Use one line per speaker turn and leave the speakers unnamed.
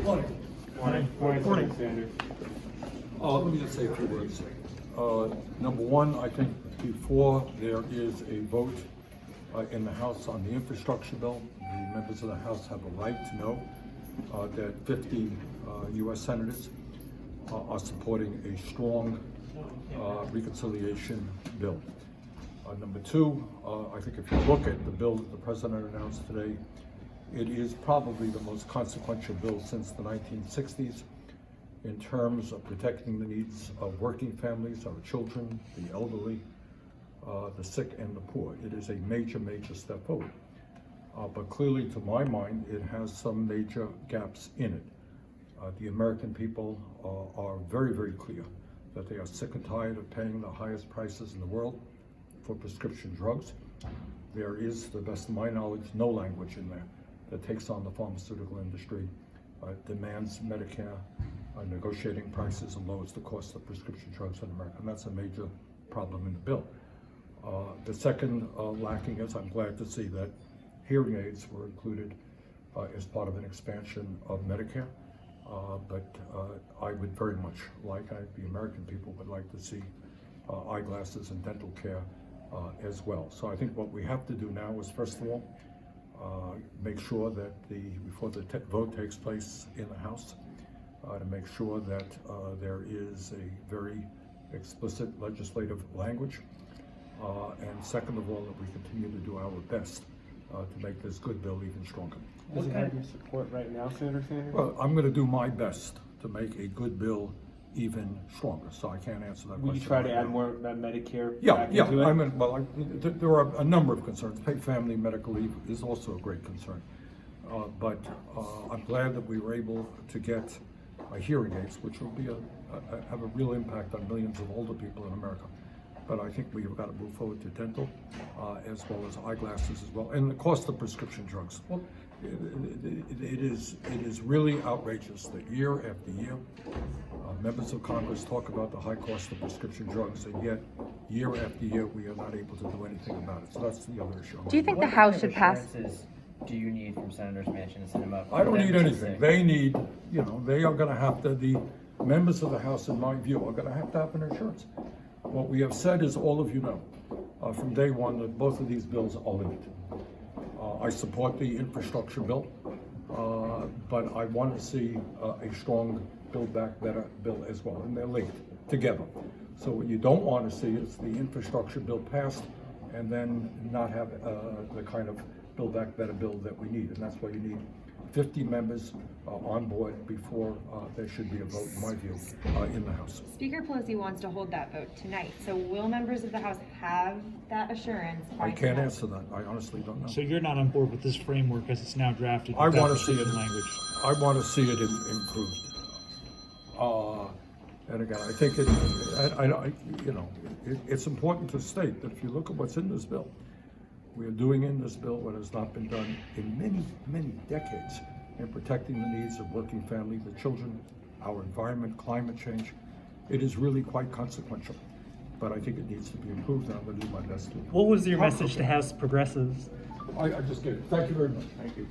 Morning, Sanders.
Let me just say a few words. Number one, I think before there is a vote in the House on the infrastructure bill, the members of the House have a right to know that 50 U.S. senators are supporting a strong reconciliation bill. Number two, I think if you look at the bill that the President announced today, it is probably the most consequential bill since the 1960s in terms of protecting the needs of working families, our children, the elderly, the sick, and the poor. It is a major, major step forward. But clearly, to my mind, it has some major gaps in it. The American people are very, very clear that they are sick and tired of paying the highest prices in the world for prescription drugs. There is, to the best of my knowledge, no language in there that takes on the pharmaceutical industry, demands Medicare, negotiating prices and lowers the cost of prescription drugs in America, and that's a major problem in the bill. The second lacking is, I'm glad to see that hearing aids were included as part of an expansion of Medicare, but I would very much like, the American people would like to see eyeglasses and dental care as well. So I think what we have to do now is, first of all, make sure that before the vote takes place in the House, to make sure that there is a very explicit legislative language, and second of all, that we continue to do our best to make this good bill even stronger.
Does it have your support right now, Senator Sanders?
Well, I'm going to do my best to make a good bill even stronger, so I can't answer that question.
Will you try to
right
add
now.
more Medicare
Yeah.
into it?
There are a number of concerns. Paid family medical leave is also a great concern. But I'm glad that we were able to get hearing aids, which will be have a real impact on millions of older people in America. But I think we've got to move forward to dental, as well as eyeglasses as well, and the cost of prescription drugs. Well, it is really outrageous that year after year, members of Congress talk about the high cost of prescription drugs, and yet year after year we are not able to do anything about it. So that's the other issue.
Do you think the House should pass?
Do you need from Senator's Mansion to send him up?
I don't need anything. They need, they are going to have to, the members of the House, in my view, are going to have an insurance. What we have said is, all of you know, from day one, that both of these bills are linked. I support the infrastructure bill, but I want to see a strong Build Back Better bill as well, and they're linked together. So what you don't want to see is the infrastructure bill passed and then not have the kind of Build Back Better bill that we need, and that's why you need 50 members on board before there should be a vote, in my view, in the House.
Speaker Pelosi wants to hold that vote tonight. So will members of the House have that assurance?
I can't answer that. I honestly don't know.
So you're not on board with this framework as it's now drafted?
I want to see it
in language.
I want to see it improved. And again, I think it's important to state that if you look at what's in this bill, we are doing in this bill what has not been done in many, many decades in protecting the needs of working families, the children, our environment, climate change. It is really quite consequential, but I think it needs to be improved, and I'm going to do my best to.
What was your message to House progressives?
I just gave it. Thank you very much. Thank you.